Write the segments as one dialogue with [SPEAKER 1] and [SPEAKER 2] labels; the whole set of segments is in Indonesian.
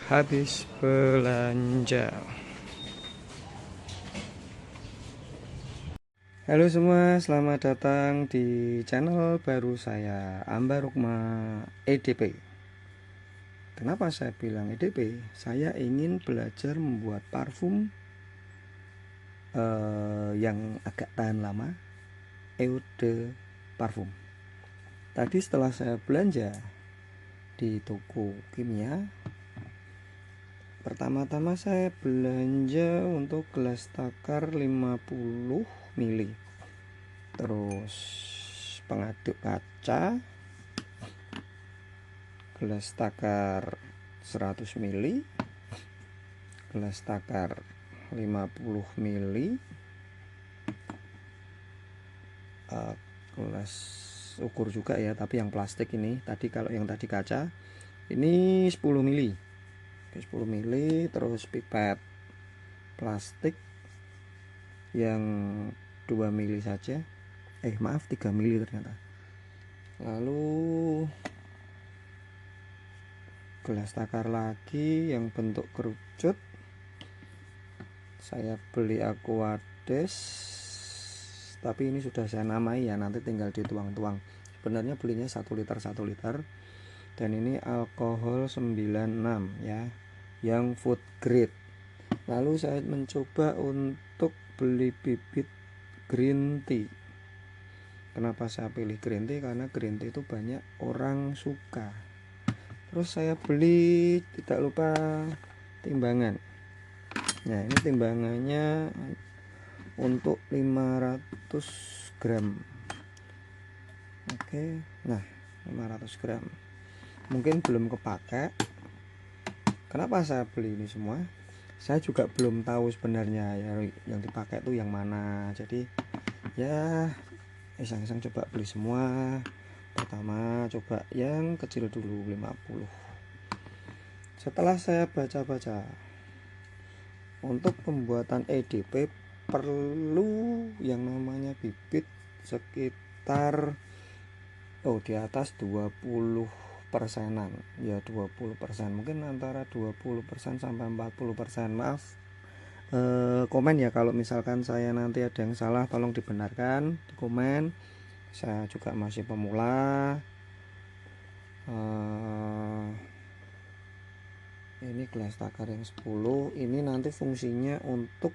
[SPEAKER 1] habis belanja. Halo semua, selamat datang di channel baru saya, Amba Rukma EDP. Kenapa saya bilang EDP? Saya ingin belajar membuat parfum yang agak tahan lama, eau de parfum. Tadi setelah saya belanja di toko kimia, pertama-tama saya belanja untuk gelas takar 50 mili, terus pengaduk kaca gelas takar 100 mili, gelas takar 50 mili, gelas ukur juga ya, tapi yang plastik ini. Tadi kalau yang tadi kaca, ini 10 mili. 10 mili, terus pipet plastik yang 2 mili saja. Maaf, 3 mili ternyata. Lalu gelas takar lagi yang bentuk kerucut. Saya beli Aquades, tapi ini sudah saya namai ya, nanti tinggal dituang-tuang. Sebenarnya belinya 1 liter 1 liter. Dan ini alkohol 96 ya, yang food grade. Lalu saya mencoba untuk beli bibit green tea. Kenapa saya pilih green tea? Karena green tea itu banyak orang suka. Terus saya beli, tidak lupa, timbangan. Nah, ini timbangannya untuk 500 gram. Oke, nah 500 gram mungkin belum kepake. Kenapa saya beli ini semua? Saya juga belum tahu sebenarnya ya, yang dipakai itu yang mana. Jadi ya iseng-iseng coba beli semua. Pertama coba yang kecil dulu, 50. Setelah saya baca-baca, untuk pembuatan EDP perlu yang namanya bibit sekitar di atas 20 persenan ya, 20%, mungkin antara 20% sampai 40%. Maaf, komen ya kalau misalkan saya nanti ada yang salah, tolong dibenarkan di komen. Saya juga masih pemula. Ini gelas takar yang 10, ini nanti fungsinya untuk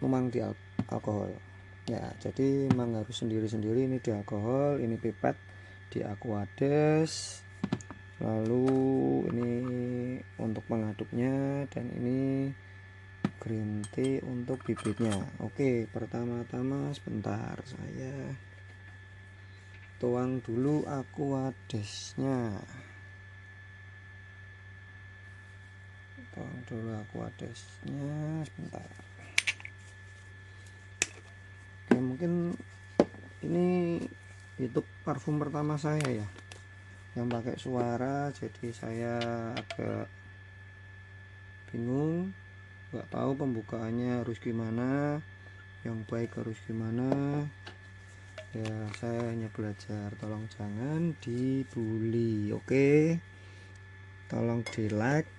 [SPEAKER 1] nuang di alkohol ya, jadi memang harus sendiri-sendiri. Ini di alkohol, ini pipet di Aquades, lalu ini untuk pengaduknya, dan ini green tea untuk bibitnya. Oke, pertama-tama sebentar, saya tuang dulu Aquadesnya. Sebentar. Oke, mungkin ini YouTube parfum pertama saya ya, yang pakai suara, jadi saya agak bingung, nggak tahu pembukaannya harus gimana, yang baik harus gimana ya. Saya hanya belajar, tolong jangan dibully. Oke, tolong di like,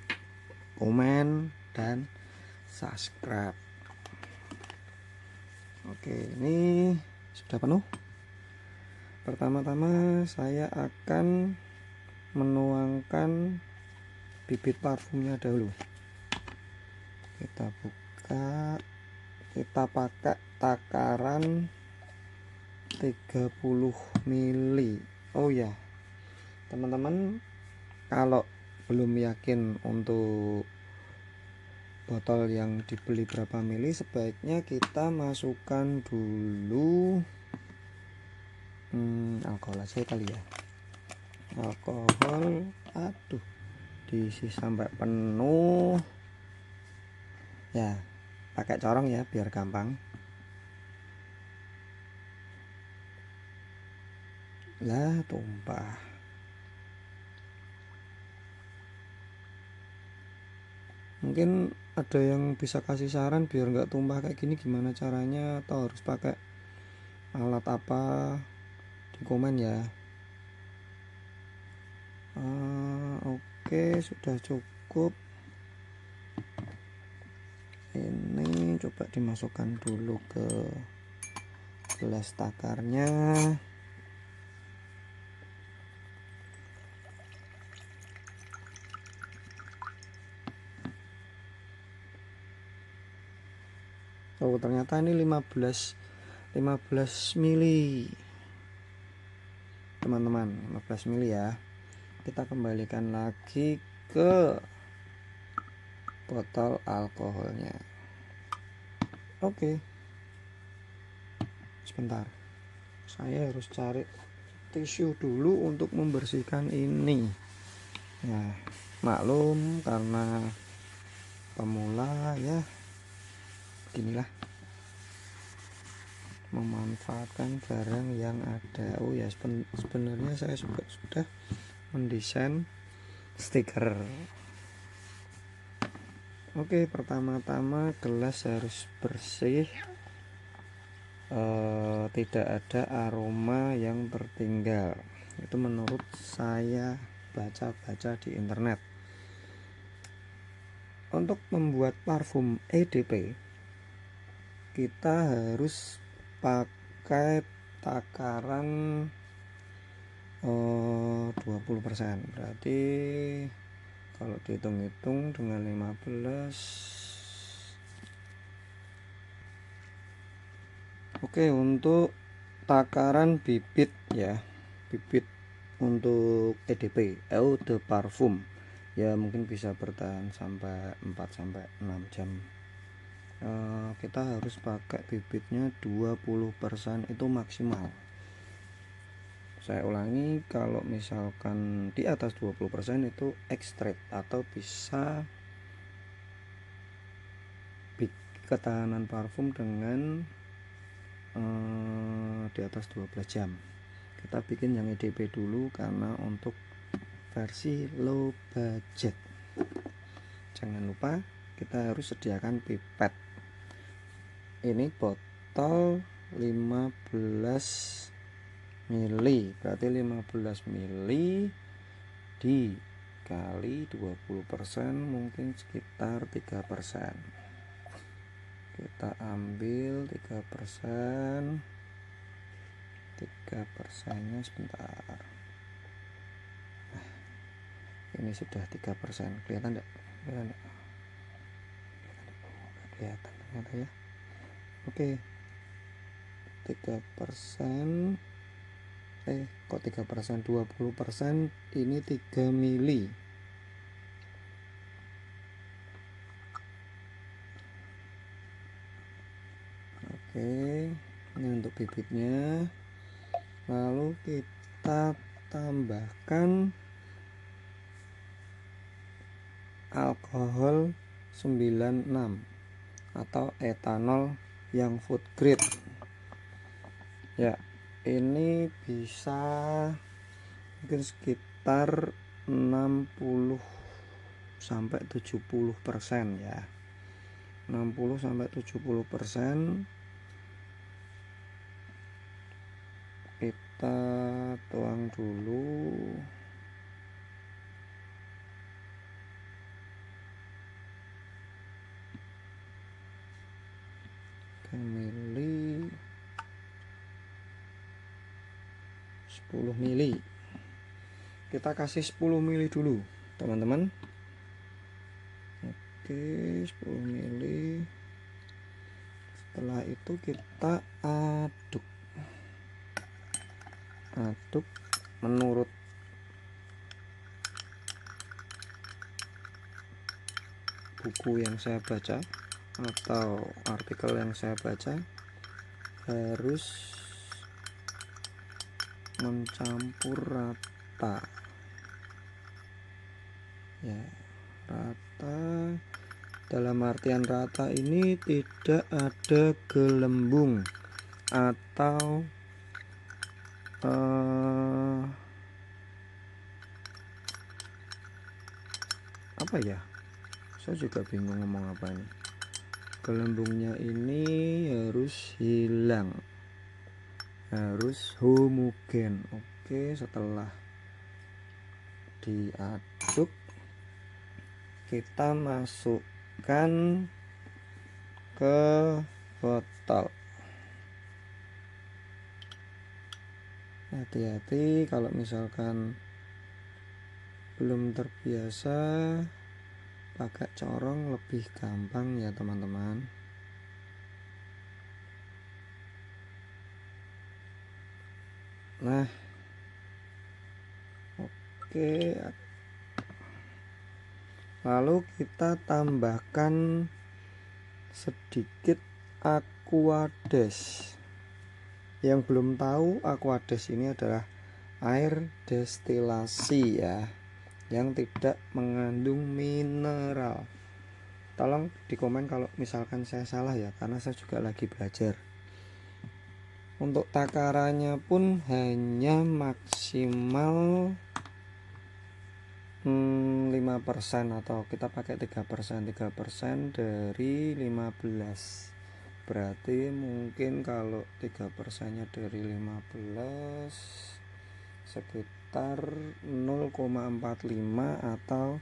[SPEAKER 1] komen, dan subscribe. Oke, ini sudah penuh. Pertama-tama saya akan menuangkan bibit parfumnya dahulu. Kita buka, kita pakai takaran 30 mili. Oh ya, teman-teman, kalau belum yakin untuk botol yang dibeli berapa mili, sebaiknya kita masukkan dulu alkohol aja kali ya. Alkohol, diisi sampai penuh ya, pakai corong ya biar gampang. Lah, tumpah. Mungkin ada yang bisa kasih saran biar nggak tumpah kayak gini, gimana caranya, atau harus pakai alat apa, di komen ya. Oke, sudah cukup. Ini coba dimasukkan dulu ke gelas takarnya. Oh, ternyata ini 15 mili teman-teman, 15 mili ya. Kita kembalikan lagi ke botol alkoholnya. Oke, sebentar, saya harus cari tisu dulu untuk membersihkan ini. Nah, maklum karena pemula ya, beginilah memanfaatkan barang yang ada. Oh ya, sebenarnya saya juga sudah mendesain stiker. Oke, pertama-tama gelas harus bersih, tidak ada aroma yang tertinggal. Itu menurut saya baca-baca di internet. Untuk membuat parfum EDP, kita harus pakai takaran 20%. Berarti kalau dihitung-hitung dengan 15. Oke, untuk takaran bibit ya, bibit untuk EDP, eau de parfum ya, mungkin bisa bertahan sampai 4-6 jam. Kita harus pakai bibitnya 20%, itu maksimal. Saya ulangi, kalau misalkan di atas 20% itu ekstrak, atau bisa ketahanan parfum dengan di atas 12 jam. Kita bikin yang EDP dulu karena untuk versi low budget. Jangan lupa kita harus sediakan pipet. Ini botol 15 mili, berarti 15 mili dikali 20%, mungkin sekitar 3%. Kita ambil 3%. 3%-nya sebentar. Nah, ini sudah 3%. Kelihatan enggak? Kelihatan ternyata ya. Oke. 3%. Kok 3%? 20%, ini 3 mili. Oke, ini untuk bibitnya. Lalu kita tambahkan alkohol 96 atau etanol yang food grade. Ya, ini bisa mungkin sekitar 60 sampai 70% ya. 60 sampai 70%. Kita tuang dulu. Mili 10 mili. Kita kasih 10 mili dulu, teman-teman. Oke, 10 mili. Setelah itu kita aduk menurut buku yang saya baca atau artikel yang saya baca, harus mencampur rata ya, rata dalam artian rata ini tidak ada gelembung atau apa ya, saya juga bingung ngomong apa ini. Gelembungnya ini harus hilang, harus homogen. Oke, setelah diaduk, kita masukkan ke botol. Hati-hati kalau misalkan belum terbiasa pakai corong, lebih gampang ya teman-teman. Nah, oke, lalu kita tambahkan sedikit Aquades. Yang belum tahu, Aquades ini adalah air destilasi ya, yang tidak mengandung mineral. Tolong di komen kalau misalkan saya salah ya, karena saya juga lagi belajar. Untuk takarannya pun hanya maksimal 5%, atau kita pakai 3% dari 15. Berarti mungkin kalau 3%-nya dari 15 sekitar 0,45, atau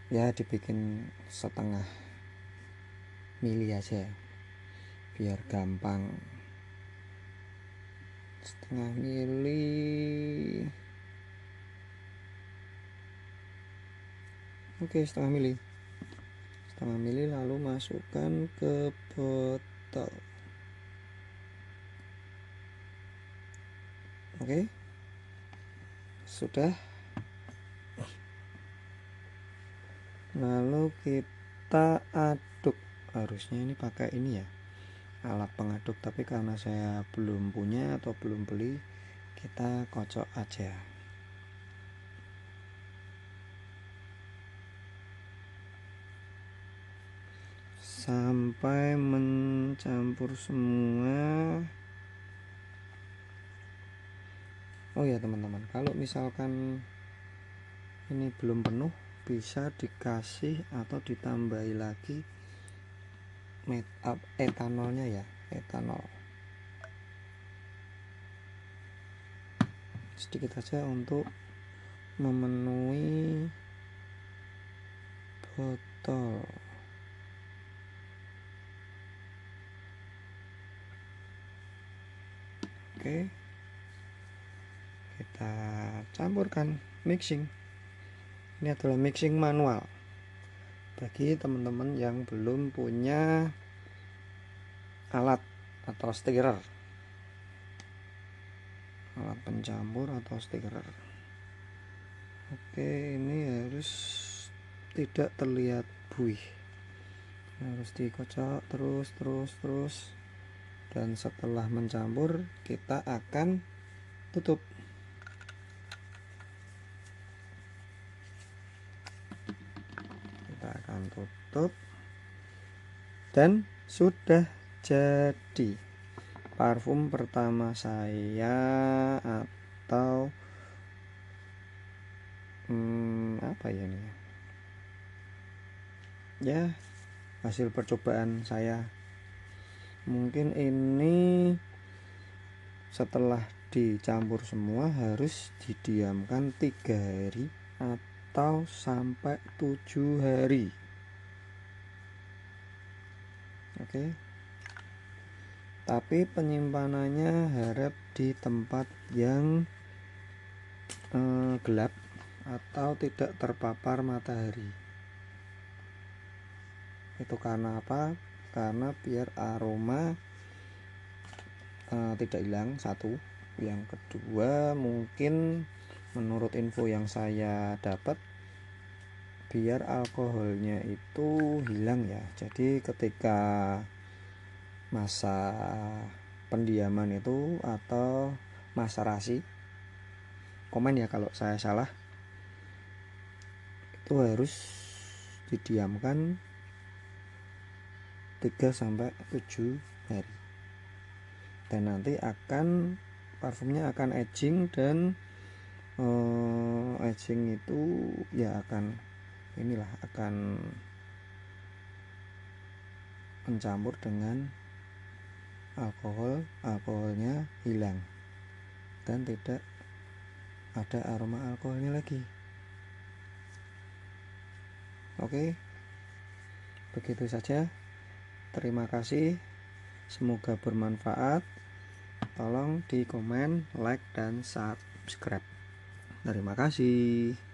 [SPEAKER 1] ya dibikin setengah mili aja biar gampang. Setengah mili. Oke, setengah mili lalu masukkan ke botol. Oke, sudah. Lalu kita aduk. Harusnya ini pakai ini ya, alat pengaduk, tapi karena saya belum punya atau belum beli, kita kocok aja. Sampai mencampur semua. Oh ya teman-teman, kalau misalkan ini belum penuh, bisa dikasih atau ditambahi lagi etanolnya ya, etanol sedikit saja untuk memenuhi botol. Oke, kita campurkan, mixing. Ini adalah mixing manual bagi teman-teman yang belum punya alat atau stirrer, alat pencampur atau stirrer. Oke, ini harus tidak terlihat buih, harus dikocok terus, dan setelah mencampur kita akan tutup. Kita akan tutup, dan sudah jadi parfum pertama saya, atau apa ya ini ya, hasil percobaan saya. Mungkin ini setelah dicampur semua harus didiamkan 3 hari atau sampai 7 hari. Oke, tapi penyimpanannya harap di tempat yang gelap atau tidak terpapar matahari. Itu karena apa? Karena biar aroma tidak hilang, satu. Yang kedua, mungkin menurut info yang saya dapat, biar alkoholnya itu hilang ya. Jadi ketika masa pendiaman itu atau maserasi, komen ya kalau saya salah, itu harus didiamkan 3-7 hari, dan nanti parfumnya akan aging, dan aging itu ya akan mencampur dengan alkoholnya hilang dan tidak ada aroma alkoholnya lagi. Oke, begitu saja. Terima kasih, semoga bermanfaat. Tolong di komen, like, dan subscribe. Terima kasih.